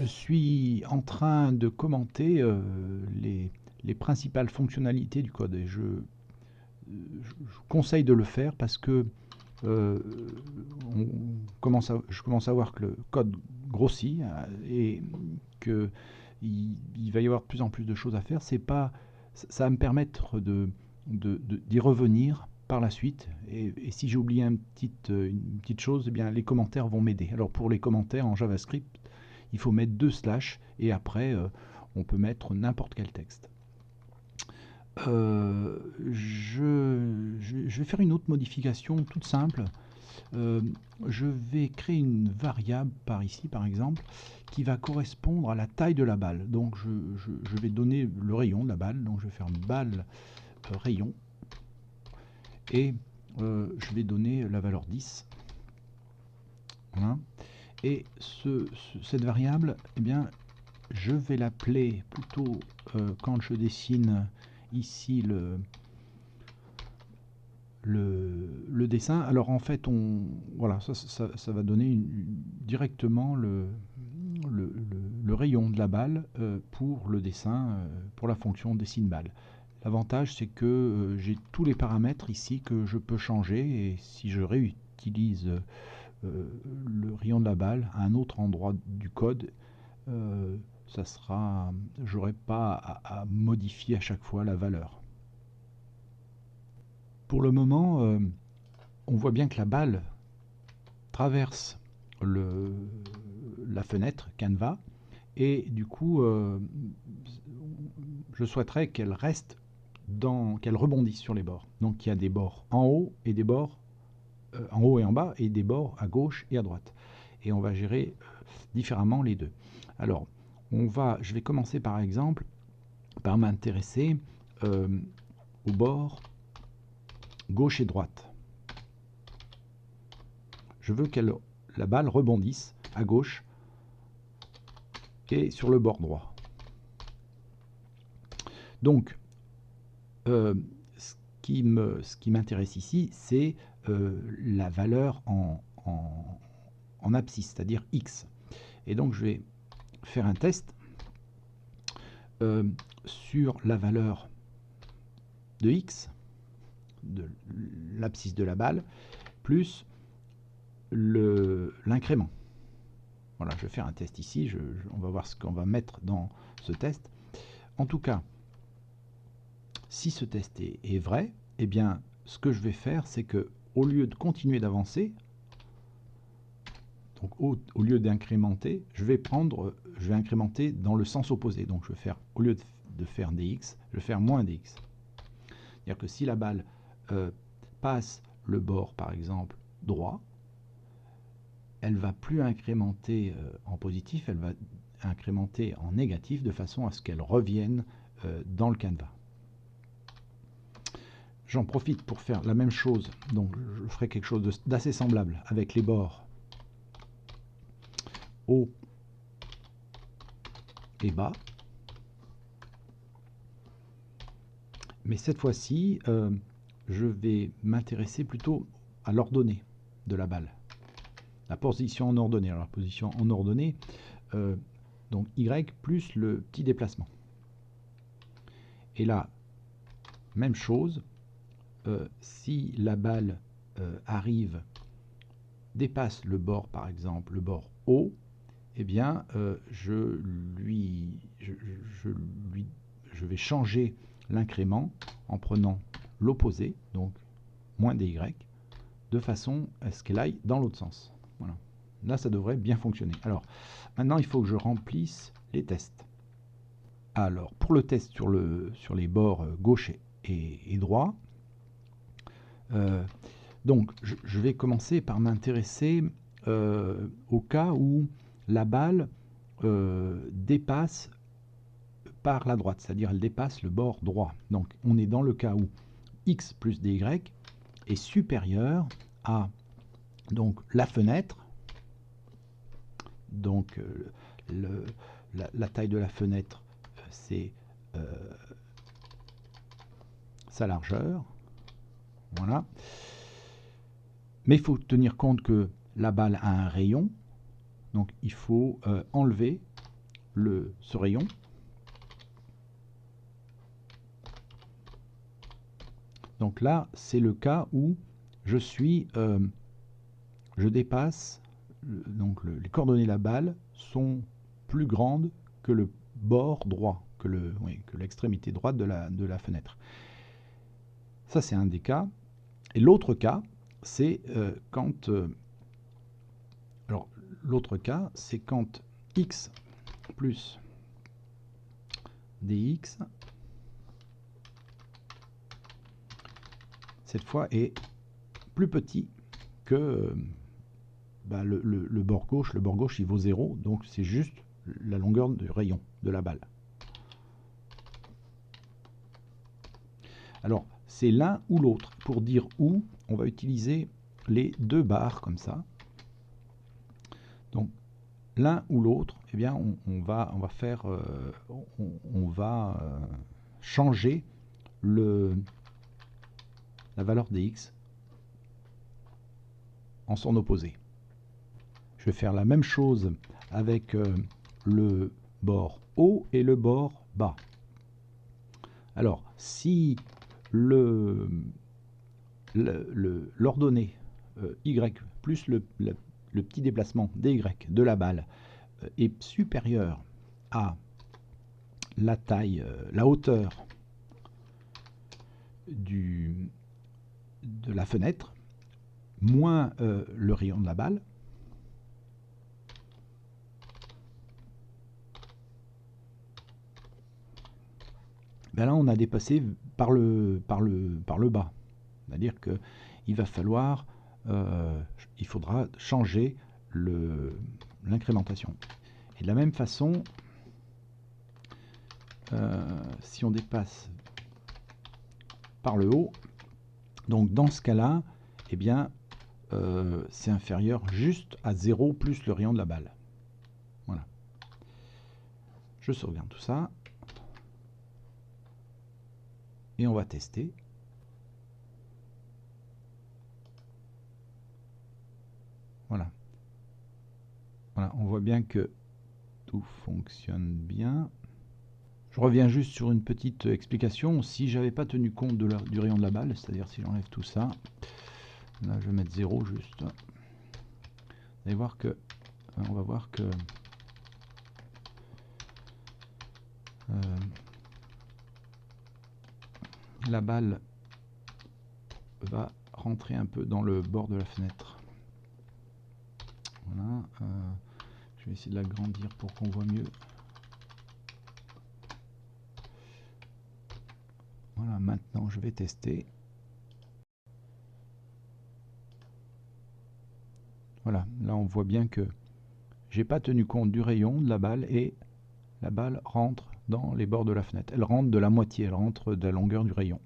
Je suis en train de commenter les principales fonctionnalités du code et je conseille de le faire parce que euh, je commence à voir que le code grossit et qu'il il va y avoir de plus en plus de choses à faire. Ça va me permettre d'y revenir par la suite. Et si j'ai oublié une petite chose, eh bien, les commentaires vont m'aider. Alors pour les commentaires en JavaScript, il faut mettre 2 slash et après on peut mettre n'importe quel texte. Je vais faire une autre modification toute simple. Je vais créer une variable par ici par exemple qui va correspondre à la taille de la balle. Donc je vais donner le rayon de la balle, donc je vais faire balle rayon et je vais donner la valeur 10. Voilà. Et cette variable, eh bien, je vais l'appeler plutôt quand je dessine ici le dessin. Alors en fait, voilà, ça va donner directement le rayon de la balle pour le dessin, pour la fonction dessine balle. L'avantage, c'est que j'ai tous les paramètres ici que je peux changer et si je réutilise le rayon de la balle à un autre endroit du code, j'aurai pas à modifier à chaque fois la valeur. Pour le moment, on voit bien que la balle traverse la fenêtre Canva et du coup, je souhaiterais qu'elle qu'elle rebondisse sur les bords. Donc il y a des bords en haut et des bords en haut et en bas et des bords à gauche et à droite. Et on va gérer différemment les deux. Alors, je vais commencer par exemple par m'intéresser aux bords gauche et droite. Je veux que la balle rebondisse à gauche et sur le bord droit. Donc, ce qui m'intéresse ici, c'est la valeur en abscisse, c'est-à-dire x. Et donc, je vais faire un test sur la valeur de x, de l'abscisse de la balle, plus l'incrément. Voilà, je vais faire un test ici, on va voir ce qu'on va mettre dans ce test. En tout cas, si ce test est vrai, eh bien, ce que je vais faire, c'est que au lieu de continuer d'avancer, donc au lieu d'incrémenter, je vais incrémenter dans le sens opposé. Donc je vais faire, au lieu de faire dx, je vais faire moins dx. C'est-à-dire que si la balle passe le bord, par exemple, droit, elle va plus incrémenter en positif, elle va incrémenter en négatif de façon à ce qu'elle revienne dans le canevas. J'en profite pour faire la même chose, donc je ferai quelque chose d'assez semblable avec les bords haut et bas. Mais cette fois-ci, je vais m'intéresser plutôt à l'ordonnée de la balle. La position en ordonnée. Alors la position en ordonnée, donc Y plus le petit déplacement. Et là, même chose, si la balle dépasse le bord, par exemple, le bord haut, eh bien, je vais changer l'incrément en prenant l'opposé, donc moins dy, de façon à ce qu'elle aille dans l'autre sens. Voilà. Là, ça devrait bien fonctionner. Alors, maintenant, il faut que je remplisse les tests. Alors, pour le test sur les bords gauche et droit, donc je vais commencer par m'intéresser au cas où la balle dépasse par la droite, c'est-à-dire elle dépasse le bord droit. Donc on est dans le cas où x plus dy est supérieur à donc la fenêtre, donc la taille de la fenêtre c'est sa largeur, voilà, Mais il faut tenir compte que la balle a un rayon, donc il faut enlever ce rayon. Donc là, c'est le cas où je dépasse, donc les coordonnées de la balle sont plus grandes que le bord droit, que l'extrémité droite de la fenêtre. Ça, c'est un des cas. Et l'autre cas, c'est quand x plus dx, cette fois, est plus petit que le bord gauche. Le bord gauche, il vaut 0, donc c'est juste la longueur du rayon de la balle. Alors, c'est l'un ou l'autre. Pour dire où, on va utiliser les deux barres comme ça. Donc, l'un ou l'autre, eh bien, on va changer la valeur de x en son opposé. Je vais faire la même chose avec le bord haut et le bord bas. Alors, si l'ordonnée y plus le petit déplacement dy de la balle est supérieur à la taille, la hauteur de la fenêtre, moins le rayon de la balle, ben là on a dépassé par le bas. C'est-à-dire qu'il va falloir, il faudra changer l'incrémentation. Et de la même façon, si on dépasse par le haut, donc dans ce cas-là, eh bien, c'est inférieur juste à 0 plus le rayon de la balle. Voilà. Je sauvegarde tout ça. Et on va tester. Voilà. Voilà, on voit bien que tout fonctionne bien. Je reviens juste sur une petite explication. Si j'avais pas tenu compte du rayon de la balle, c'est-à-dire si j'enlève tout ça, là je vais mettre 0 juste. Vous allez voir que, on va voir que la balle va rentrer un peu dans le bord de la fenêtre. Voilà. Je vais essayer de l'agrandir pour qu'on voit mieux. Voilà, maintenant je vais tester. Voilà, là on voit bien que j'ai pas tenu compte du rayon de la balle et la balle rentre dans les bords de la fenêtre. Elle rentre de la moitié, elle rentre de la longueur du rayon.